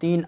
3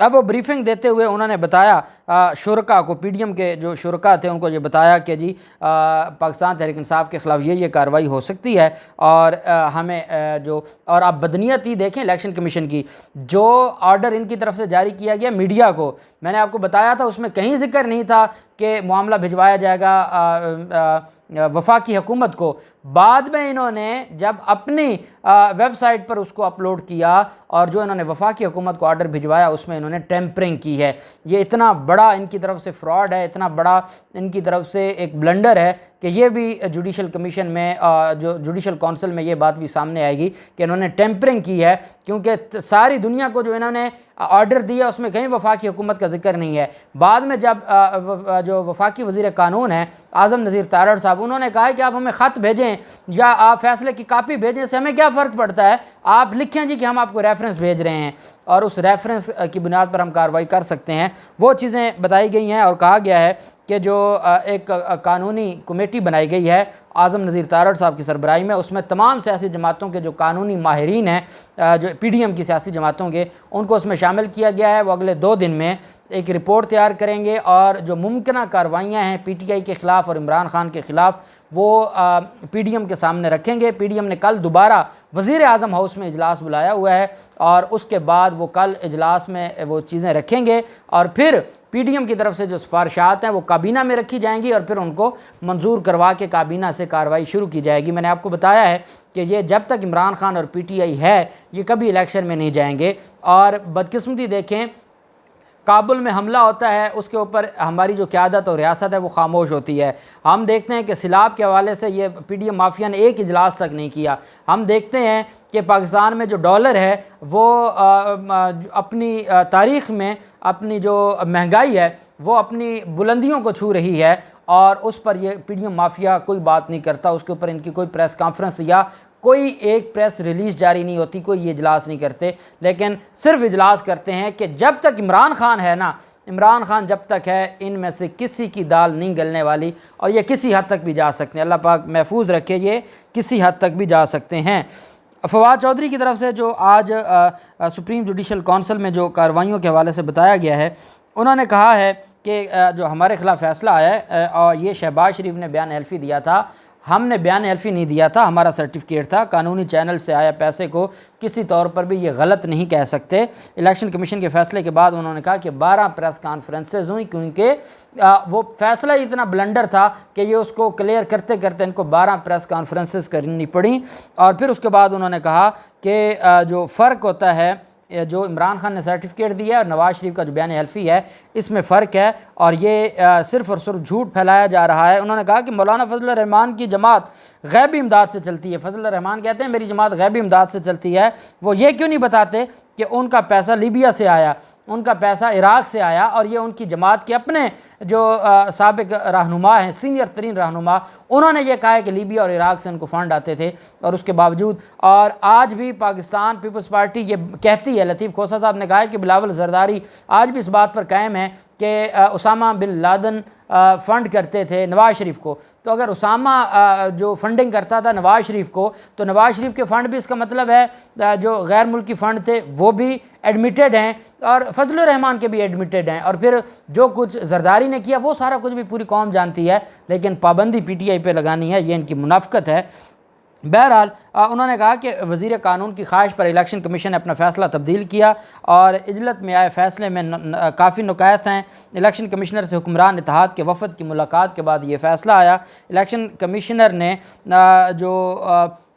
اب وہ بریفنگ دیتے ہوئے انہوں نے بتایا شرکا کو، پی ڈی ایم کے جو شرکا تھے ان کو یہ بتایا کہ جی پاکستان تحریک انصاف کے خلاف یہ کارروائی ہو سکتی ہے، اور ہمیں اور آپ بدنیتی دیکھیں الیکشن کمیشن کی، جو آرڈر ان کی طرف سے جاری کیا گیا میڈیا کو، میں نے آپ کو بتایا تھا اس میں کہیں ذکر نہیں تھا کہ معاملہ بھجوایا جائے گا وفاقی حکومت کو۔ بعد میں انہوں نے جب اپنی ویب سائٹ پر اس کو اپلوڈ کیا اور جو انہوں نے وفاقی حکومت کو آرڈر بھجوایا اس میں انہوں نے ٹیمپرنگ کی ہے۔ یہ اتنا بڑا ان کی طرف سے فراڈ ہے، اتنا بڑا ان کی طرف سے ایک بلنڈر ہے کہ یہ بھی جوڈیشل کمیشن میں جو جوڈیشل کونسل میں یہ بات بھی سامنے آئے گی کہ انہوں نے ٹیمپرنگ کی ہے، کیونکہ ساری دنیا کو جو انہوں نے آرڈر دیا اس میں کہیں وفاقی حکومت کا ذکر نہیں ہے۔ بعد میں جب جو وفاقی وزیر قانون ہیں اعظم نذیر تارڑ صاحب، انہوں نے کہا کہ آپ ہمیں خط بھیجیں یا آپ فیصلے کی کاپی بھیجیں، سے ہمیں کیا فرق پڑتا ہے، آپ لکھیں جی کہ ہم آپ کو ریفرنس بھیج رہے ہیں اور اس ریفرنس کی بنیاد پر ہم کارروائی کر سکتے ہیں۔ وہ چیزیں بتائی گئی ہیں اور کہا گیا ہے کہ جو ایک قانونی کمیٹی بنائی گئی ہے اعظم نذیر تارڑ صاحب کی سربراہی میں، اس میں تمام سیاسی جماعتوں کے جو قانونی ماہرین ہیں، جو پی ڈی ایم کی سیاسی جماعتوں کے، ان کو اس میں شامل کیا گیا ہے۔ وہ اگلے 2 دن میں ایک رپورٹ تیار کریں گے اور جو ممکنہ کارروائیاں ہیں پی ٹی آئی کے خلاف اور عمران خان کے خلاف وہ پی ڈی ایم کے سامنے رکھیں گے۔ پی ڈی ایم نے کل دوبارہ وزیر اعظم ہاؤس میں اجلاس بلایا ہوا ہے اور اس کے بعد وہ کل اجلاس میں وہ چیزیں رکھیں گے اور پھر پی ڈی ایم کی طرف سے جو سفارشات ہیں وہ کابینہ میں رکھی جائیں گی اور پھر ان کو منظور کروا کے کابینہ سے کارروائی شروع کی جائے گی۔ میں نے آپ کو بتایا ہے کہ یہ جب تک عمران خان اور پی ٹی آئی ہے یہ کبھی الیکشن میں نہیں جائیں گے۔ اور بدقسمتی دیکھیں، کابل میں حملہ ہوتا ہے اس کے اوپر ہماری جو قیادت اور ریاست ہے وہ خاموش ہوتی ہے۔ ہم دیکھتے ہیں کہ سیلاب کے حوالے سے یہ پی ڈی ایم مافیا نے ایک اجلاس تک نہیں کیا۔ ہم دیکھتے ہیں کہ پاکستان میں جو ڈالر ہے وہ اپنی تاریخ میں اپنی جو مہنگائی ہے وہ اپنی بلندیوں کو چھو رہی ہے، اور اس پر یہ پی ڈی ایم مافیا کوئی بات نہیں کرتا، اس کے اوپر ان کی کوئی پریس کانفرنس یا کوئی ایک پریس ریلیز جاری نہیں ہوتی، کوئی یہ اجلاس نہیں کرتے، لیکن صرف اجلاس کرتے ہیں کہ جب تک عمران خان ہے نا، عمران خان جب تک ہے ان میں سے کسی کی دال نہیں گلنے والی، اور یہ کسی حد تک بھی جا سکتے ہیں۔ اللہ پاک محفوظ رکھے، یہ کسی حد تک بھی جا سکتے ہیں۔ فواد چودھری کی طرف سے جو آج سپریم جوڈیشل کونسل میں جو کارروائیوں کے حوالے سے بتایا گیا ہے، انہوں نے کہا ہے کہ جو ہمارے خلاف فیصلہ آیا ہے اور یہ شہباز شریف نے بیان حلفی دیا تھا، ہم نے بیان حلفی نہیں دیا تھا، ہمارا سرٹیفکیٹ تھا، قانونی چینل سے آیا پیسے کو کسی طور پر بھی یہ غلط نہیں کہہ سکتے۔ الیکشن کمیشن کے فیصلے کے بعد انہوں نے کہا کہ 12 پریس کانفرنسز ہوئیں، کیونکہ وہ فیصلہ ہی اتنا بلنڈر تھا کہ یہ اس کو کلیئر کرتے کرتے ان کو 12 پریس کانفرنسز کرنی پڑیں۔ اور پھر اس کے بعد انہوں نے کہا کہ جو فرق ہوتا ہے، جو عمران خان نے سرٹیفکیٹ دیا ہے اور نواز شریف کا جو بیان حلفی ہے، اس میں فرق ہے اور یہ صرف اور صرف جھوٹ پھیلایا جا رہا ہے۔ انہوں نے کہا کہ مولانا فضل الرحمان کی جماعت غیبی امداد سے چلتی ہے۔ فضل الرحمان کہتے ہیں میری جماعت غیبی امداد سے چلتی ہے، وہ یہ کیوں نہیں بتاتے کہ ان کا پیسہ لیبیا سے آیا، ان کا پیسہ عراق سے آیا، اور یہ ان کی جماعت کے اپنے جو سابق رہنما ہیں، سینئر ترین رہنما، انہوں نے یہ کہا ہے کہ لیبیا اور عراق سے ان کو فنڈ آتے تھے، اور اس کے باوجود اور آج بھی پاکستان پیپلز پارٹی یہ کہتی ہے، لطیف کھوسہ صاحب نے کہا ہے کہ بلاول زرداری آج بھی اس بات پر قائم ہے کہ اسامہ بن لادن فنڈ کرتے تھے نواز شریف کو۔ تو اگر اسامہ جو فنڈنگ کرتا تھا نواز شریف کو، تو نواز شریف کے فنڈ بھی اس کا مطلب ہے جو غیر ملکی فنڈ تھے وہ بھی ایڈمیٹڈ ہیں، اور فضل الرحمان کے بھی ایڈمیٹڈ ہیں، اور پھر جو کچھ زرداری نے کیا وہ سارا کچھ بھی پوری قوم جانتی ہے، لیکن پابندی پی ٹی آئی پہ لگانی ہے، یہ ان کی منافقت ہے۔ بہرحال انہوں نے کہا کہ وزیر قانون کی خواہش پر الیکشن کمیشن نے اپنا فیصلہ تبدیل کیا، اور اجلت میں آئے فیصلے میں کافی نکات ہیں۔ الیکشن کمشنر سے حکمران اتحاد کے وفد کی ملاقات کے بعد یہ فیصلہ آیا۔ الیکشن کمشنر نے جو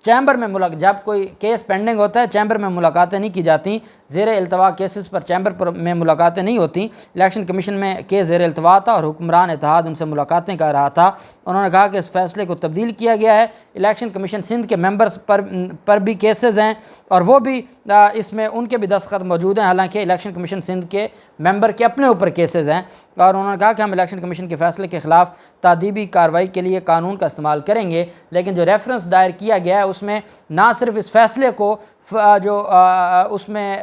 چیمبر میں جب کوئی کیس پینڈنگ ہوتا ہے چیمبر میں ملاقاتیں نہیں کی جاتی، زیر التوا کیسز پر چیمبر میں ملاقاتیں نہیں ہوتی۔ الیکشن کمیشن میں کیس زیر التوا تھا اور حکمران اتحاد ان سے ملاقاتیں کر رہا تھا۔ انہوں نے کہا کہ اس فیصلے کو تبدیل کیا گیا ہے۔ الیکشن کمیشن سندھ کے ممبرز پر بھی کیسز ہیں، اور وہ بھی اس میں ان کے بھی دستخط موجود ہیں، حالانکہ الیکشن کمیشن سندھ کے ممبر کے اپنے اوپر کیسز ہیں۔ اور انہوں نے کہا کہ ہم الیکشن کمیشن کے فیصلے کے خلاف تادیبی کارروائی کے لیے قانون کا استعمال کریں گے، لیکن جو ریفرنس دائر کیا گیا ہے اس میں نہ صرف اس فیصلے کو جو اس میں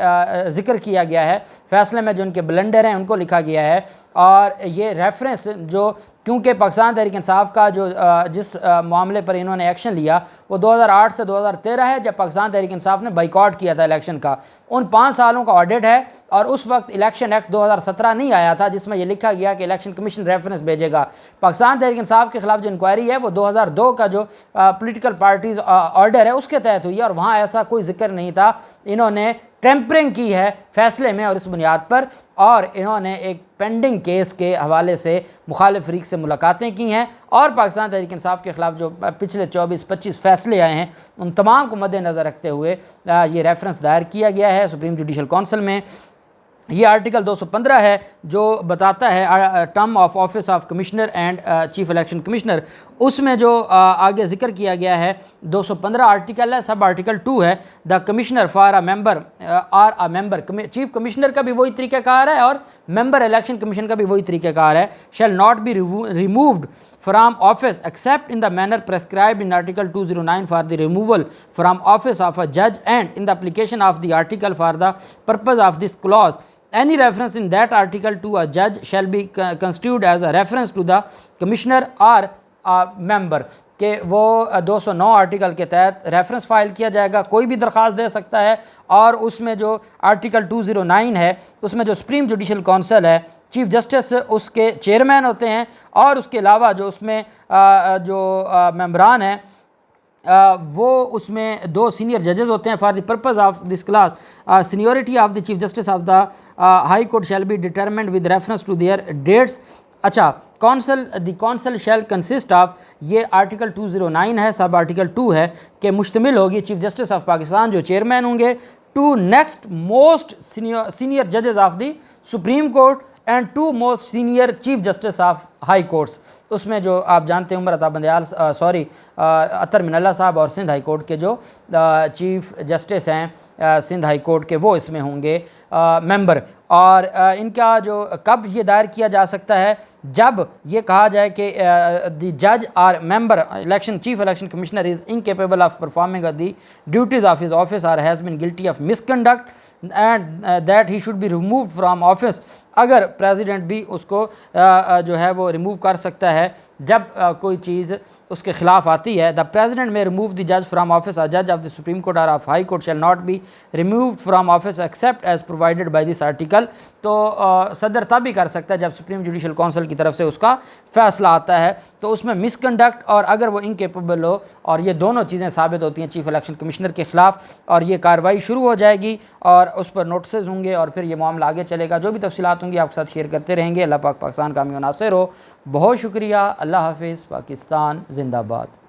ذکر کیا گیا ہے، فیصلے میں جو ان کے بلنڈر ہیں ان کو لکھا گیا ہے، اور یہ ریفرنس جو کیونکہ پاکستان تحریک انصاف کا جو جس معاملے پر انہوں نے ایکشن لیا وہ 2008 سے 2013 ہے، جب پاکستان تحریک انصاف نے بائیکاٹ کیا تھا الیکشن کا، ان 5 سالوں کا آڈٹ ہے، اور اس وقت الیکشن ایکٹ 2017 نہیں آیا تھا جس میں یہ لکھا گیا کہ الیکشن کمیشن ریفرنس بھیجے گا۔ پاکستان تحریک انصاف کے خلاف جو انکوائری ہے وہ 2002 کا جو پولیٹیکل پارٹیز آرڈر ہے اس کے تحت ہوئی ہے، اور وہاں ایسا کوئی ذکر نہیں تھا۔ انہوں نے ٹیمپرنگ کی ہے فیصلے میں، اور اس بنیاد پر اور انہوں نے ایک پینڈنگ کیس کے حوالے سے مخالف فریق سے ملاقاتیں کی ہیں، اور پاکستان تحریک انصاف کے خلاف جو پچھلے 24-25 فیصلے آئے ہیں ان تمام کو مد نظر رکھتے ہوئے یہ ریفرنس دائر کیا گیا ہے سپریم جوڈیشل کونسل میں۔ یہ آرٹیکل 215 ہے جو بتاتا ہے term of office of commissioner and chief election commissioner, اس میں جو آگے ذکر کیا گیا ہے 215 آرٹیکل ہے، سب آرٹیکل 2 ہے، the commissioner for a member or a member, chief commissioner کا بھی وہی طریقہ کار ہے اور ممبر الیکشن کمیشن کا بھی وہی طریقہ کار ہے، shall not be removed from office except in the manner prescribed in article 209 for the removal from office of a جج and in the application of the article for the purpose of this clause. Any reference in that article to a judge shall be construed as a reference to the commissioner or a member. کہ وہ 209 article کے تحت reference file کیا جائے گا، کوئی بھی درخواست دے سکتا ہے، اور اس میں جو آرٹیکل 209 ہے اس میں جو سپریم جوڈیشل کونسل ہے، چیف جسٹس اس کے چیئرمین ہوتے ہیں، اور اس کے علاوہ جو اس میں جو ممبران ہیں وہ اس میں 2 سینئر ججز ہوتے ہیں. For the purpose of this clause seniority of the chief justice of the high court shall be determined with reference to their dates. اچھا، کونسل شیل کنسسٹ آف، یہ آرٹیکل 209 ہے، سب آرٹیکل 2 ہے کہ مشتمل ہوگی چیف جسٹس آف پاکستان جو chairman ہوں گے، 2 نیکسٹ موسٹ سینئر ججز of the supreme Court and 2 most senior chief justice of High Courts. اس میں جو آپ جانتے ہیں عمر عطا بندیال اطہر من اللہ صاحب اور سندھ ہائی کورٹ کے جو چیف جسٹس ہیں سندھ ہائی کورٹ کے، وہ اس میں ہوں گے ممبر. اور ان کا جو کب یہ دائر کیا جا سکتا ہے، جب یہ کہا جائے کہ دی جج or member election chief election commissioner is incapable of performing the duties of his office اور has been guilty of misconduct and that he should be remove from office. اگر پریزیڈنٹ بھی اس کو جو ہے وہ remove کر سکتا ہے جب کوئی چیز اس کے خلاف آتی ہے. دا پریزیڈنٹ میں ریموو دی جج فرام آفس اور جج آف دی سپریم کورٹ اور of high court shall not be removed from office except as provided by this article. تو صدر تب بھی کر سکتا ہے جب سپریم جوڈیشل کونسل کی طرف سے اس کا فیصلہ آتا ہے. تو اس میں مس کنڈکٹ اور اگر وہ انکیپیبل ہو، اور یہ دونوں چیزیں ثابت ہوتی ہیں چیف الیکشن کمشنر کے خلاف، اور یہ کارروائی شروع ہو جائے گی اور اس پر نوٹسز ہوں گے، اور پھر یہ معاملہ آگے چلے گا. جو بھی تفصیلات ہوں گی آپ کے ساتھ شیئر کرتے رہیں گے. اللہ پاک پاکستان کا حامی و ناصر ہو. بہت شکریہ. اللہ حافظ. پاکستان زندہ باد.